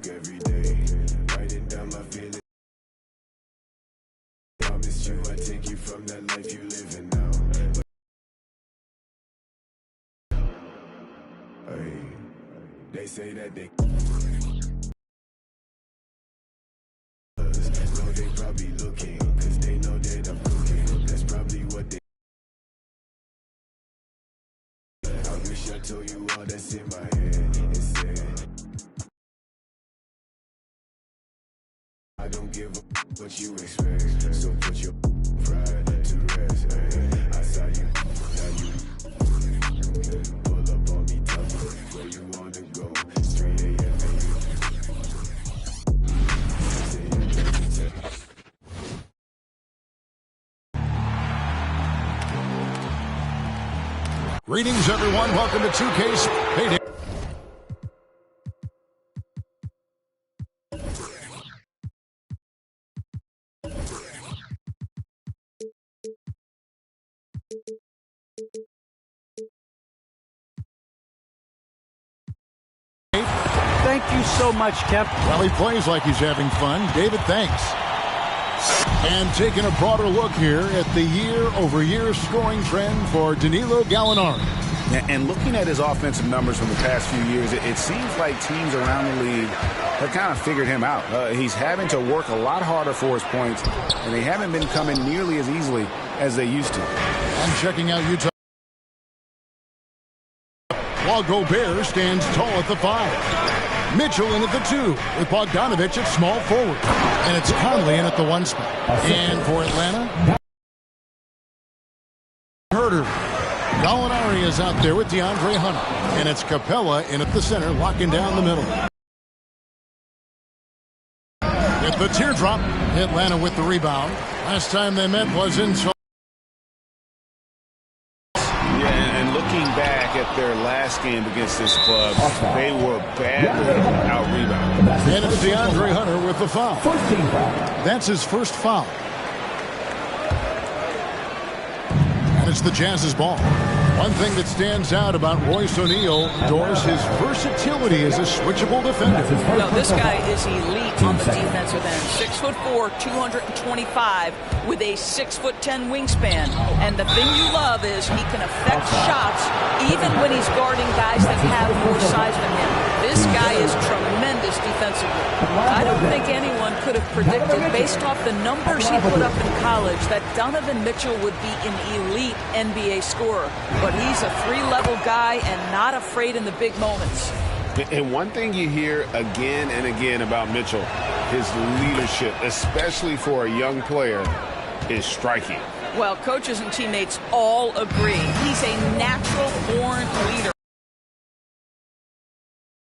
Every day, writing down my feelings. Promise you I take you from that life you living now. Hey, they say that they know they probably looking, cause they know that I'm cooking. That's probably what they. I wish I told you all that's in my head instead. I don't give up what you expect, so put your pride to rest. I saw you, now you pull up on me, tell me where you wanna go. It's 3 a.m. Greetings, everyone. Welcome to 2K's Payday. Thank you so much, Kev. Well, he plays like he's having fun. David, thanks. And taking a broader look here at the year-over-year scoring trend for Danilo Gallinari. And looking at his offensive numbers from the past few years, it seems like teams around the league have kind of figured him out. He's having to work a lot harder for his points, and they haven't been coming nearly as easily as they used to. I'm checking out Utah. While Gobert stands tall at the 5. Mitchell in at the 2 with Bogdanovich at small forward. And it's Conley in at the 1 spot. And for Atlanta, Herter. Gallinari is out there with DeAndre Hunter. And it's Capella in at the center, locking down the middle. With the teardrop, Atlanta with the rebound. Last time they met was in At their last game against this club, they were badly out-rebounded. And it's DeAndre Hunter with the foul. That's his first foul. And it's the Jazz's ball. One thing that stands out about Royce O'Neal, Doris, his versatility as a switchable defender. No, this guy is elite on the defensive end. 6'4", 225, with a 6'10" wingspan. And the thing you love is he can affect shots even when he's guarding guys that have more size than him. This guy is tremendous defensively. I don't think anyone could have predicted, based off the numbers he put up in college, that Donovan Mitchell would be an elite NBA scorer. But he's a 3-level guy and not afraid in the big moments. And one thing you hear again and again about Mitchell, his leadership, especially for a young player, is striking. Well, coaches and teammates all agree. He's a natural-born leader.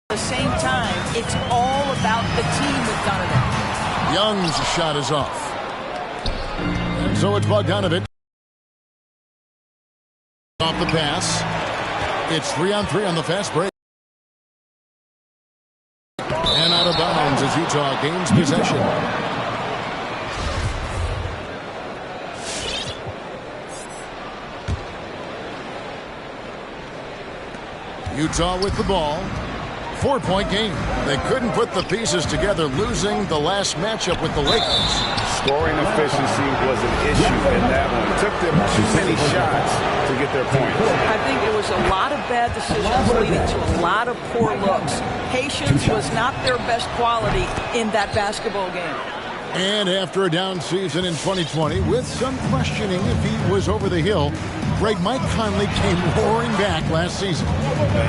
At the same time, it's all about the team with Donovan. Young's shot is off. And so it's Bogdanovich. Off the pass. It's 3-on-3 on the fast break. And out of bounds as Utah gains possession. Utah with the ball. 4-point game. They couldn't put the pieces together, losing the last matchup with the Lakers. Scoring efficiency was an issue in that one. It took them too many shots to get their points. I think it was a lot of bad decisions leading to a lot of poor looks. Patience was not their best quality in that basketball game. And after a down season in 2020, with some questioning if he was over the hill, Mike Conley came roaring back last season.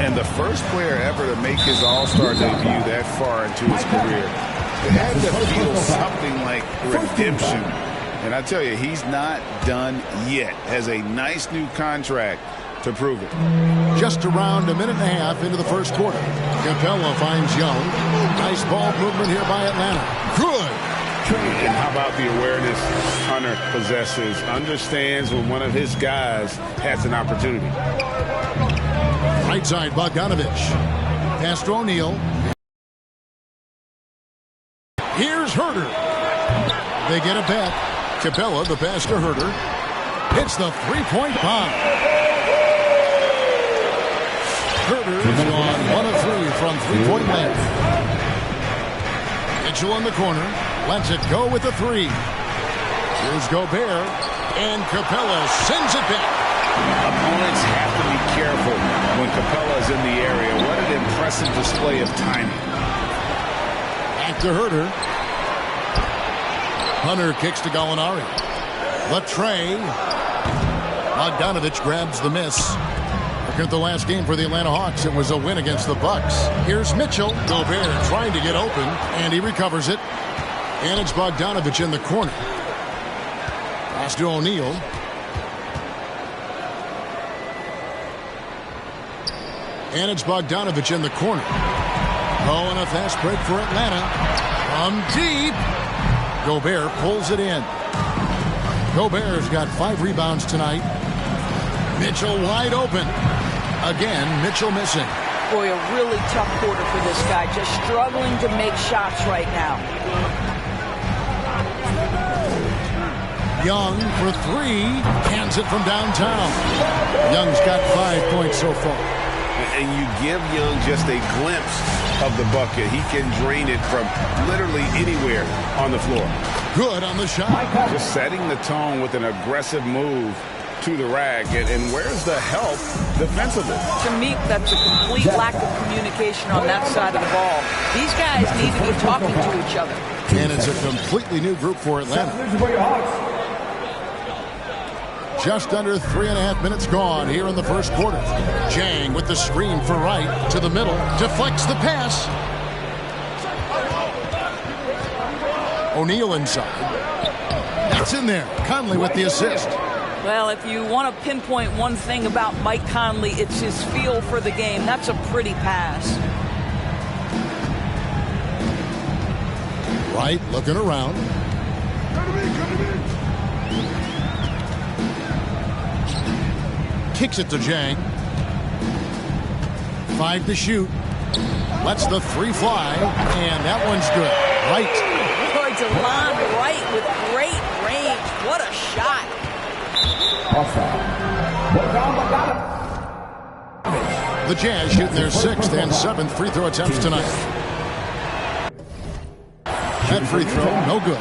And the first player ever to make his All-Star debut that far into his career. It had to feel something like redemption And I tell you, he's not done yet. Has a nice new contract to prove it. Just around a minute and a half into the first quarter. Capella finds Young. Nice ball movement here by Atlanta. Good. And how about the awareness Hunter possesses? Understands when one of his guys has an opportunity. Right side, Bogdanovich. Pass to O'Neal. Here's Herter. They get it back. Capella, the pass to Herter. Hits the three-point bomb. Herter's gone 1 of 3 from three-point land. Mitchell in the corner. Lets it go with the 3. Here's Gobert. And Capella sends it back. Opponents have to be careful when Capella is in the area. What an impressive display of timing. Back to Herter. Hunter kicks to Gallinari. Latrey. Bogdanovich grabs the miss. Look at the last game for the Atlanta Hawks. It was a win against the Bucks. Here's Mitchell. Gobert trying to get open, and he recovers it. And it's Bogdanovich in the corner. Pass to O'Neal. And it's Bogdanovich in the corner. Oh, and a fast break for Atlanta. From deep. Gobert pulls it in. Gobert's got 5 rebounds tonight. Mitchell wide open. Again, Mitchell missing. Boy, a really tough quarter for this guy. Just struggling to make shots right now. Young for 3. Cans it from downtown. Young's got 5 points so far. And you give Young just a glimpse of the bucket. He can drain it from literally anywhere on the floor. Good on the shot. Just setting the tone with an aggressive move to the rack. And where's the help defensively? To me, that's a complete lack of communication on that side of the ball. These guys need to be talking to each other. And it's a completely new group for Atlanta. Just under 3.5 minutes gone here in the first quarter. Jang with the screen for right to the middle. Deflects the pass. O'Neal inside. That's in there. Conley with the assist. Well, if you want to pinpoint one thing about Mike Conley, it's his feel for the game. That's a pretty pass. Right, looking around. Kicks it to Jang. 5 to shoot. Lets the 3 fly, and that one's good. Right. Boy, DeLon Wright with great range. What a shot. The Jazz shooting their 6th and 7th free throw attempts tonight. That free throw, no good.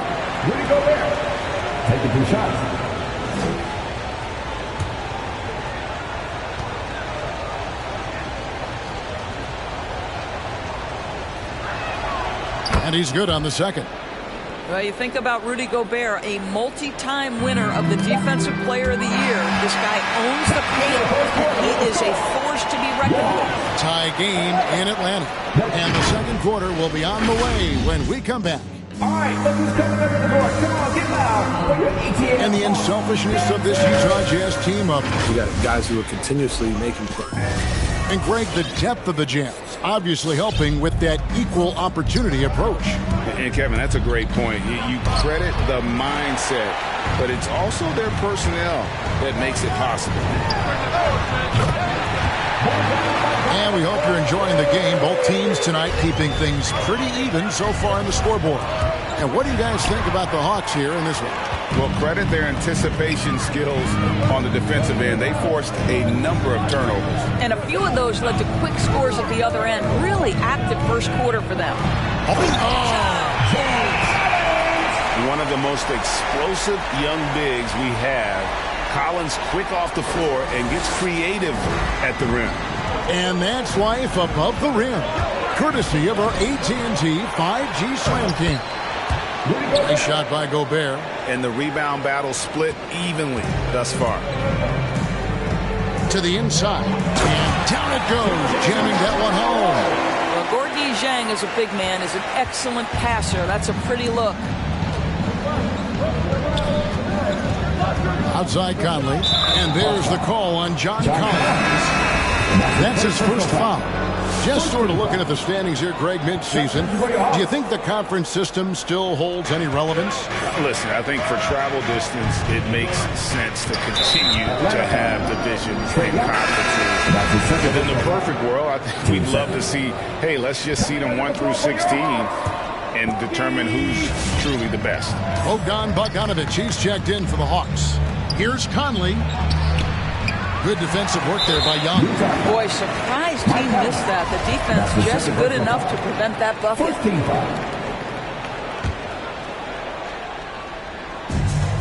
Taking 2 shots. And he's good on the second. Well, you think about Rudy Gobert, a multi-time winner of the Defensive Player of the Year. This guy owns the paint. He is a force to be reckoned with. Tie game in Atlanta. And the second quarter will be on the way when we come back. All right, look who's coming up to the door. Come on, get loud. And the unselfishness of this Utah Jazz team up. You got guys who are continuously making plays. And Greg, the depth of the Jazz obviously helping with that equal opportunity approach. And Kevin, that's a great point. You credit the mindset, but it's also their personnel that makes it possible. And we hope you're enjoying the game. Both teams tonight keeping things pretty even so far in the scoreboard. And what do you guys think about the Hawks here in this one? Well, credit their anticipation skills on the defensive end. They forced a number of turnovers. And a few of those led to quick scores at the other end. Really active first quarter for them. One of the most explosive young bigs we have. Collins quick off the floor and gets creative at the rim. And that's life above the rim. Courtesy of our AT&T 5G Slam King. Nice shot by Gobert. And the rebound battle split evenly thus far. To the inside. And down it goes. Jamming that one home. Well, Gorgui Dieng as a big man is an excellent passer. That's a pretty look. Outside Conley. And there's the call on John Collins. That's his first foul. Just sort of looking at the standings here, Greg, mid-season. Do you think the conference system still holds any relevance? Listen, I think for travel distance, it makes sense to continue to have divisions and conferences. But in the perfect world, I think we'd love to see, hey, let's just see them 1 through 16 and determine who's truly the best. Bogdanovic, he's checked in for the Hawks. Here's Conley. Good defensive work there by Young. Boy, surprised he missed that. The defense just good enough to prevent that bucket.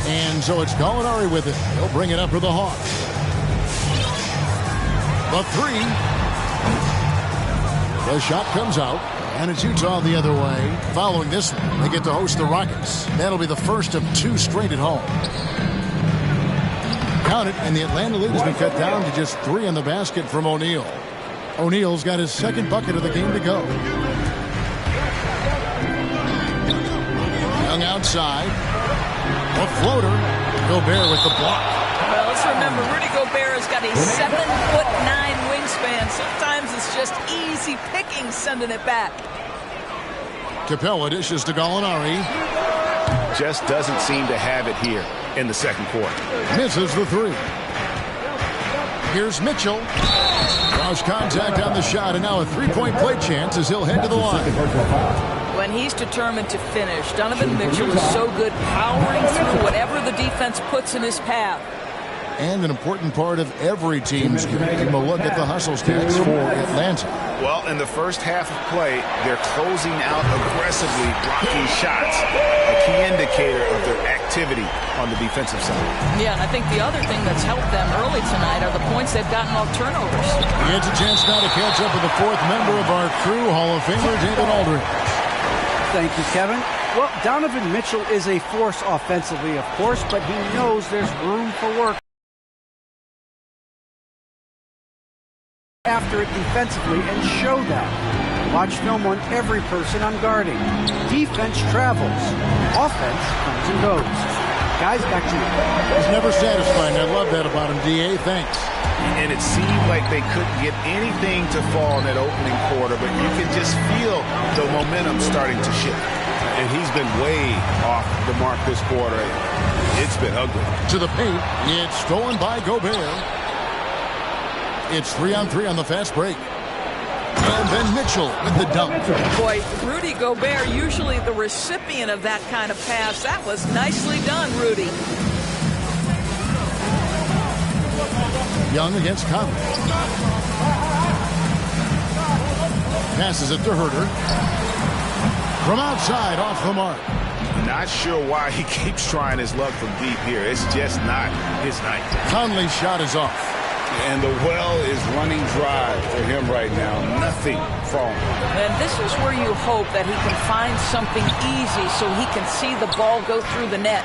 And so it's Gallinari with it. He'll bring it up for the Hawks. The three. The shot comes out, and it's Utah the other way. Following this one, they get to host the Rockets. That'll be the first of 2 straight at home. Count it, and the Atlanta lead has been cut down to just 3 in the basket from O'Neal. O'Neal's got his second bucket of the game to go. Young outside. A floater. Gobert with the block. Well, let's remember, Rudy Gobert has got a 7'9" wingspan. Sometimes it's just easy picking sending it back. Capella dishes to Gallinari. Just doesn't seem to have it here in the second quarter. Misses the 3. Here's Mitchell. Draws contact on the shot, and now a 3-point play chance as he'll head to the line. When he's determined to finish, Donovan Mitchell is so good powering through whatever the defense puts in his path. And an important part of every team's game. Give a look at the hustle stats for Atlanta. Well, in the first half of play, they're closing out aggressively, blocking shots, a key indicator of their activity on the defensive side. Yeah, and I think the other thing that's helped them early tonight are the points they've gotten off turnovers. He gets a chance now to catch up with the 4th member of our crew, Hall of Famer David Aldridge. Thank you, Kevin. Well, Donovan Mitchell is a force offensively, of course, but he knows there's room for work after it defensively and show that. Watch film on every person I'm guarding. Defense travels. Offense comes and goes. Guys, back to you. He's never satisfied. I love that about him, D.A. Thanks. And it seemed like they couldn't get anything to fall in that opening quarter, but you can just feel the momentum starting to shift. And he's been way off the mark this quarter. It's been ugly. To the paint. It's stolen by Gobert. It's 3-on-3 on the fast break. And then Mitchell with the dunk. Boy, Rudy Gobert, usually the recipient of that kind of pass. That was nicely done, Rudy. Young against Conley. Passes it to Herter. From outside, off the mark. Not sure why he keeps trying his luck from deep here. It's just not his night. Conley's shot is off. And the well is running dry for him right now. Nothing falling. And this is where you hope that he can find something easy so he can see the ball go through the net.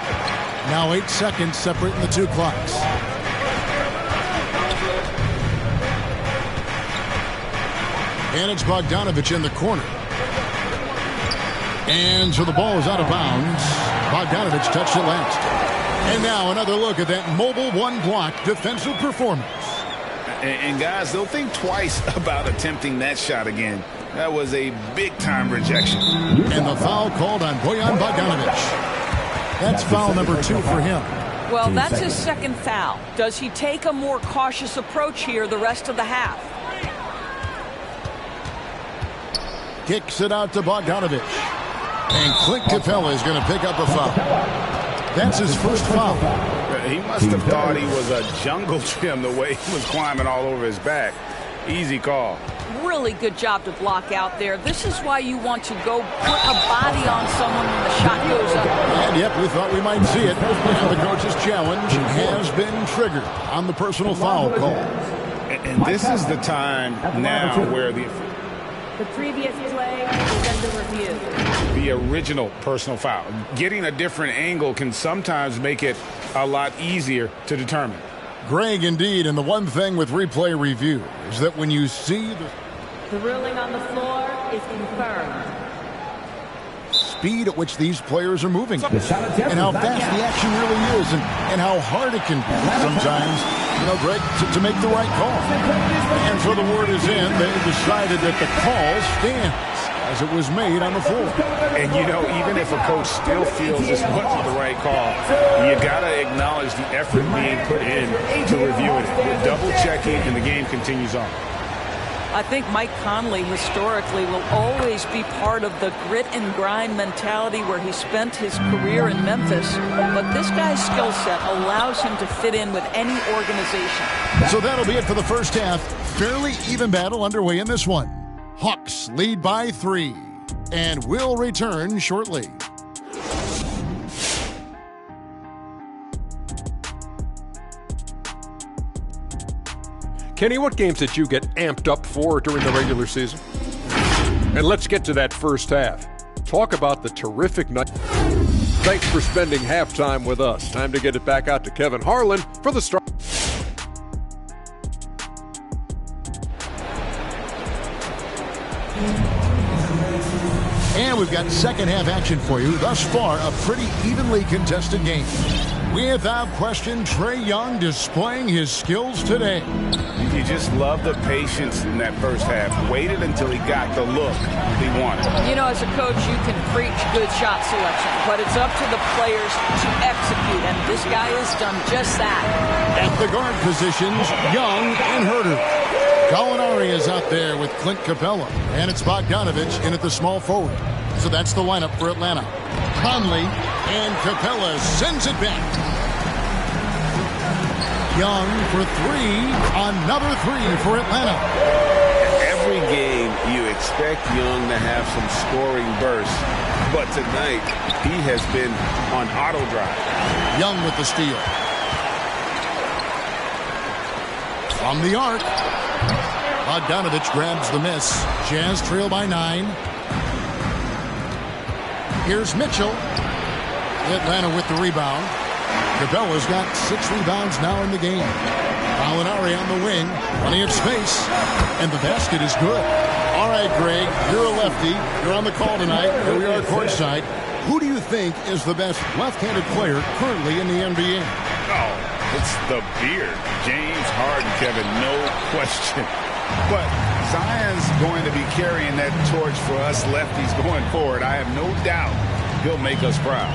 Now 8 seconds separating the 2 clocks. And it's Bogdanovic in the corner. And so the ball is out of bounds. Bogdanovic touched it last. And now another look at that mobile 1-block defensive performance. And guys, they'll think twice about attempting that shot again. That was a big-time rejection. And the foul called on Bojan Bogdanovic. That's foul number 2 for him. Well, that's his second foul. Does he take a more cautious approach here the rest of the half? Kicks it out to Bogdanovic. And Clint Capella is going to pick up a foul. That's his first foul. He must have thought he was a jungle gym the way he was climbing all over his back. Easy call. Really good job to block out there. This is why you want to go put a body on someone when the shot goes up. And yep, we thought we might see it. And the coach's challenge has been triggered on the personal foul call. And this is the time now where the previous play is under review. The original personal foul. Getting a different angle can sometimes make it a lot easier to determine. Greg, indeed, and the one thing with replay review is that when you see the ruling on the floor is confirmed. speed at which these players are moving and how fast the action really is and how hard it can be sometimes, Greg, to make the right call. And so the word is in. They decided that the call stands as it was made on the floor. And, even if a coach still feels this wasn't the right call, you got to acknowledge the effort being put in to reviewing it. Double-checking, and the game continues on. I think Mike Conley historically will always be part of the grit and grind mentality where he spent his career in Memphis. But this guy's skill set allows him to fit in with any organization. So that'll be it for the first half. Fairly even battle underway in this one. Hawks lead by 3 and will return shortly. Kenny, what games did you get amped up for during the regular season? And let's get to that first half. Talk about the terrific night. Thanks for spending halftime with us. Time to get it back out to Kevin Harlan for the start. And we've got second half action for you. Thus far, a pretty evenly contested game. Without question, Trae Young displaying his skills today. You just love the patience in that first half. Waited until he got the look he wanted. As a coach, you can preach good shot selection, but it's up to the players to execute, and this guy has done just that. At the guard positions, Young and Herter. Gallinari is out there with Clint Capella, and it's Bogdanovich in at the small forward. So that's the lineup for Atlanta. Conley and Capella sends it back. Young for 3, another 3 for Atlanta. Every game you expect Young to have some scoring bursts, but tonight he has been on auto drive. Young with the steal. From the arc. Bogdanovich grabs the miss. Jazz trail by 9. Here's Mitchell. Atlanta with the rebound. Capella's got 6 rebounds now in the game. Gallinari on the wing. Plenty of space. And the basket is good. All right, Greg, you're a lefty. You're on the call tonight. Here we are courtside. Who do you think is the best left-handed player currently in the NBA? Oh, it's the beard. James Harden, Kevin, no question. But Zion's going to be carrying that torch for us lefties going forward. I have no doubt he'll make us proud.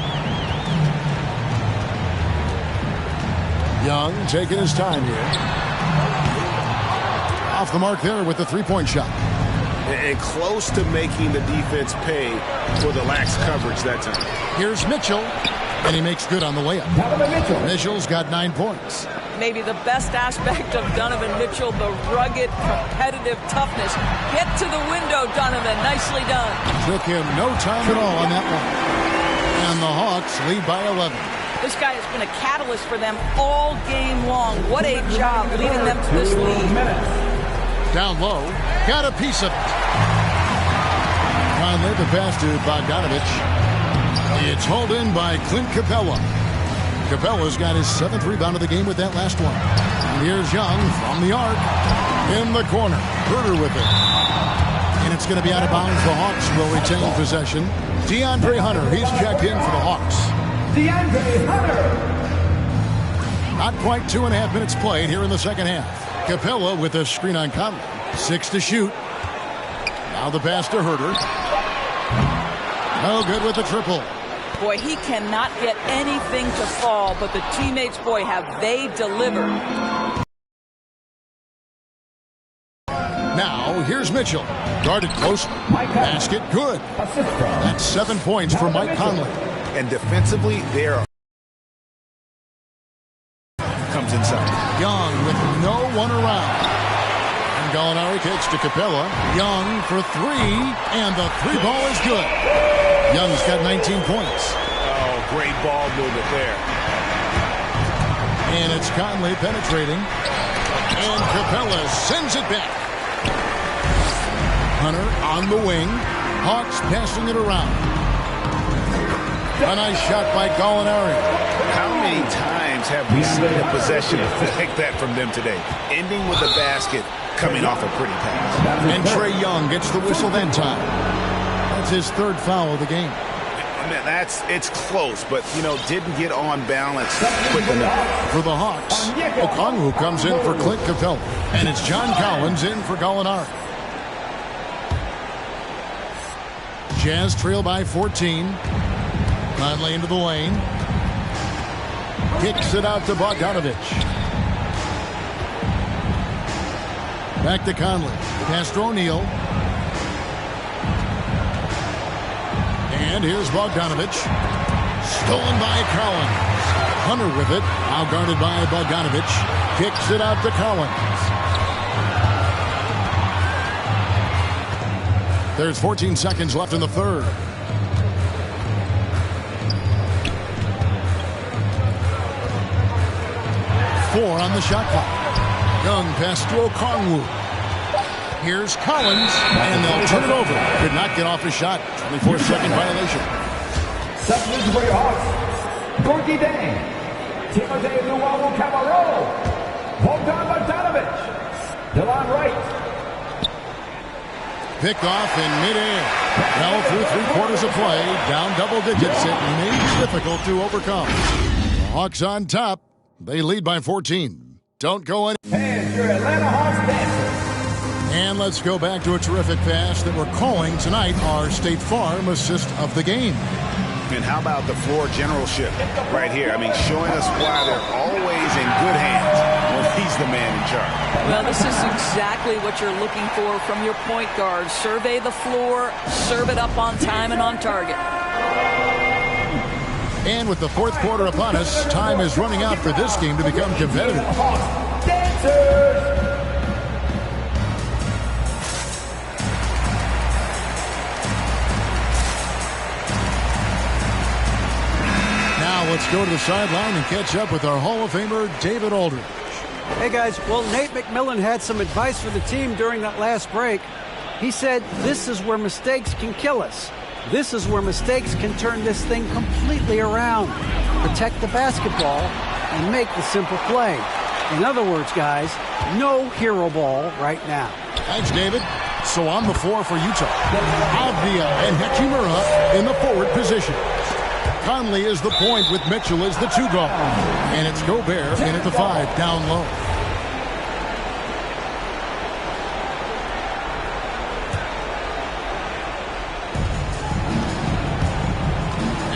Young taking his time here. Off the mark there with the three-point shot. And close to making the defense pay for the lax coverage that time. Here's Mitchell, and he makes good on the layup. Mitchell's got 9 points. Maybe the best aspect of Donovan Mitchell, the rugged, competitive toughness. Get to the window, Donovan. Nicely done. Took him no time at all on that one. And the Hawks lead by 11. This guy has been a catalyst for them all game long. What a job leading them to this lead. Down low. Got a piece of it. Conley, the pass to Bogdanovich. It's hauled in by Clint Capella. Capella's got his 7th rebound of the game with that last one. And here's Young from the arc. In the corner. Herter with it. And it's going to be out of bounds. The Hawks will retain possession. DeAndre Hunter, he's checked in for the Hawks. DeAndre Hunter. Not quite 2.5 minutes played here in the second half. Capella with a screen on Conley. 6 to shoot. Now the pass to Herter. No good with the triple. Boy, he cannot get anything to fall, but the teammates, boy, have they delivered. Now, here's Mitchell. Guarded close. Basket good. That's 7 points for Mike Conley. And defensively, there comes inside. Young with no one around. And Gallinari kicks to Capella. Young for 3, and the 3 ball is good. Young's got 19 points. Oh, great ball movement there. And it's Conley penetrating. And Capella sends it back. Hunter on the wing. Hawks passing it around. A nice shot by Gallinari. How many times have we seen a possession like that from them today? Ending with a basket, coming off a pretty pass. And Trae Young gets the whistle that time. That's his 3rd foul of the game. Man, it's close, but, didn't get on balance quick enough. For the Hawks, Okongwu comes in for Clint Capella, and it's John Collins in for Gallinari. Jazz trail by 14. Conley into the lane. Kicks it out to Bogdanovich. Back to Conley. Pass to O'Neal. And here's Bogdanovich. Stolen by Collins. Hunter with it. Now guarded by Bogdanovich. Kicks it out to Collins. There's 14 seconds left in the third. Four on the shot clock. Young pass to Okongwu. Here's Collins, and they'll turn it over. Could not get off his shot. 24-second violation. Substitutes for your Hawks. Gorky Dang. Timothy Luau Cabarro. Bogdan Bogdanovich. Delon Wright. Picked off in midair. Well, through three-quarters of play, down double digits. It remains difficult to overcome. The Hawks on top. They lead by 14. Don't go in. And your Atlanta Hawks dancer. And let's go back to a terrific pass that we're calling tonight our State Farm assist of the game. And how about the floor generalship right here? I mean, showing us why they're always in good hands when he's the man in charge. Well, this is exactly what you're looking for from your point guard. Survey the floor, serve it up on time and on target. And with the fourth quarter upon us, time is running out for this game to become competitive. Dancers. Let's go to the sideline and catch up with our Hall of Famer, David Aldridge. Hey, guys. Well, Nate McMillan had some advice for the team during that last break. He said, this is where mistakes can kill us. This is where mistakes can turn this thing completely around. Protect the basketball and make the simple play. In other words, guys, no hero ball right now. Thanks, David. So on the floor for Utah, Avdia and Hachimura in the forward position. Conley is the point with Mitchell as the two guard. And it's Gobert in at the 5, down low.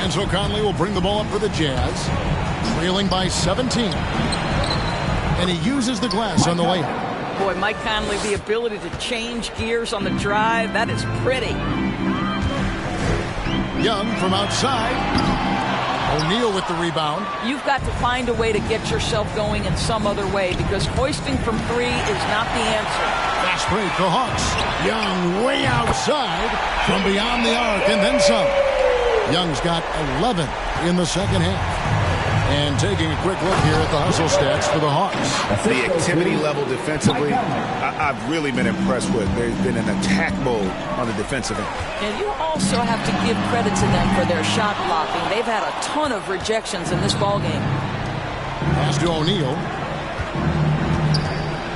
And so Conley will bring the ball up for the Jazz. Trailing by 17. And he uses the glass on the layup. Boy, Mike Conley, the ability to change gears on the drive, that is pretty. Young from outside. O'Neal with the rebound. You've got to find a way to get yourself going in some other way because hoisting from three is not the answer. Fast break, the Hawks. Young way outside from beyond the arc and then some. Young's got 11 in the second half. And taking a quick look here at the hustle stats for the Hawks. The activity level defensively, I've really been impressed with. There's been an attack mode on the defensive end. And you also have to give credit to them for their shot blocking. They've had a ton of rejections in this ballgame. Pass to O'Neal.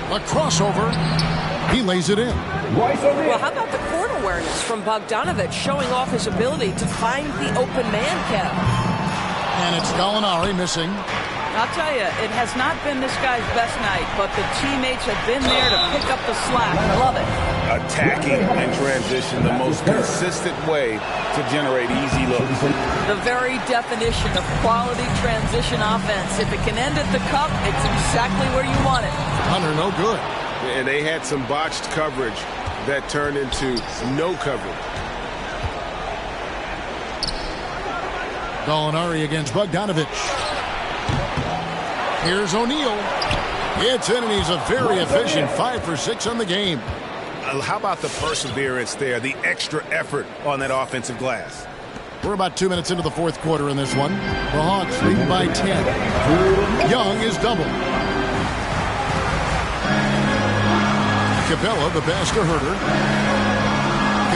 A crossover. He lays it in. Well, how about the court awareness from Bogdanovich showing off his ability to find the open man, Kev? And it's Gallinari missing. I'll tell you, it has not been this guy's best night, but the teammates have been there to pick up the slack. I love it. Attacking in transition, the most consistent way to generate easy looks. The very definition of quality transition offense. If it can end at the cup, it's exactly where you want it. Hunter, no good. And they had some botched coverage that turned into no coverage. Gallinari against Bogdanovich. Here's O'Neal. It's in, and he's a very efficient 5 for 6 on the game. How about the perseverance there, the extra effort on that offensive glass? We're about 2 minutes into the fourth quarter in this one. The Hawks leading by 10. Young is doubled. Capella, the pass to Herter.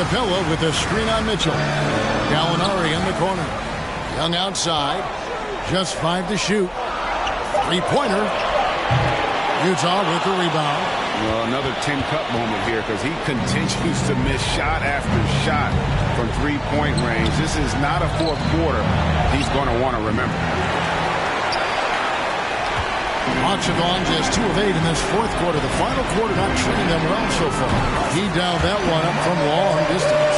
Capella with a screen on Mitchell. Gallinari in the corner. Young outside. Just 5 to shoot. Three-pointer. Utah with the rebound. Well, another 10-cup moment here because he continues to miss shot after shot from three-point range. This is not a fourth quarter he's going to want to remember. Hawks have gone just 2 of 8 in this fourth quarter. The final quarter not treating them well so far. He dialed that one up from long distance.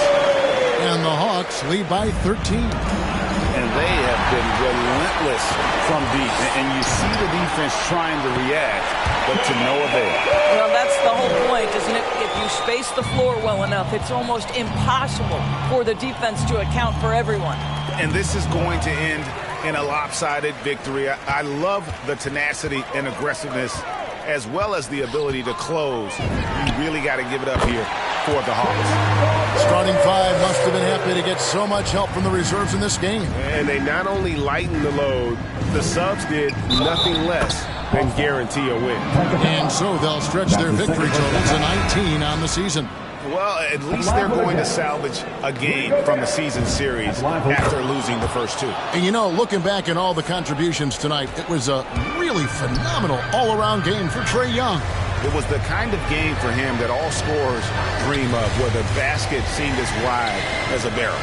And the Hawks lead by 13. And they have been relentless from deep. And you see the defense trying to react, but to no avail. Well, that's the whole point, isn't it? If you space the floor well enough, it's almost impossible for the defense to account for everyone. And this is going to end in a lopsided victory. I love the tenacity and aggressiveness as well as the ability to close. You really got to give it up here for the Hawks. Starting 5 must have been happy to get so much help from the reserves in this game. And they not only lightened the load, the subs did nothing less than guarantee a win. And so they'll stretch their victory total to 19 on the season. Well, at least they're going to salvage a game from the season series after losing the first 2. And you know, looking back at all the contributions tonight, it was a really phenomenal all-around game for Trae Young. It was the kind of game for him that all scorers dream of, where the basket seemed as wide as a barrel.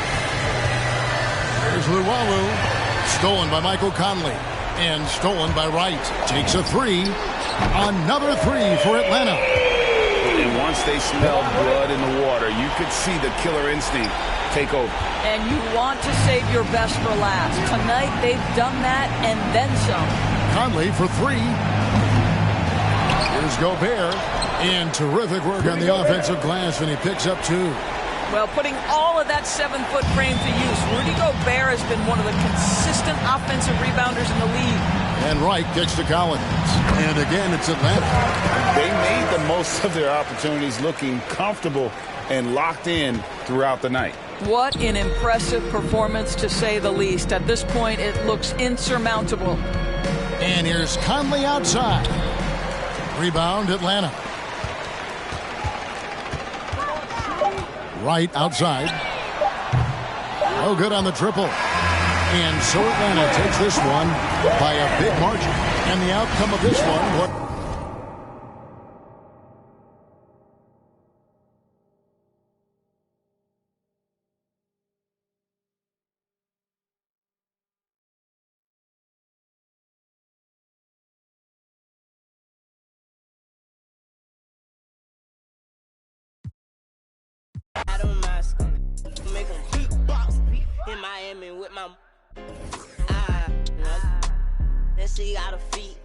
Here's Luwawu, stolen by Michael Conley, and stolen by Wright. Takes a 3. Another 3 for Atlanta. And once they smelled blood in the water, you could see the killer instinct take over. And you want to save your best for last. Tonight, they've done that and then some. Conley for 3. Here's Gobert. And terrific work on the offensive glass, and he picks up 2. Well, putting all of that 7-foot frame to use, Rudy Gobert has been one of the consistent offensive rebounders in the league. And Wright gets to Collins. And again, it's Atlanta. They made the most of their opportunities, looking comfortable and locked in throughout the night. What an impressive performance, to say the least. At this point, it looks insurmountable. And here's Conley outside. Rebound, Atlanta. Wright outside. No good on the triple. And so Atlanta takes this one by a big margin. And the outcome of this one, what? I don't mind make them beatbox in Miami with my let's see how the feet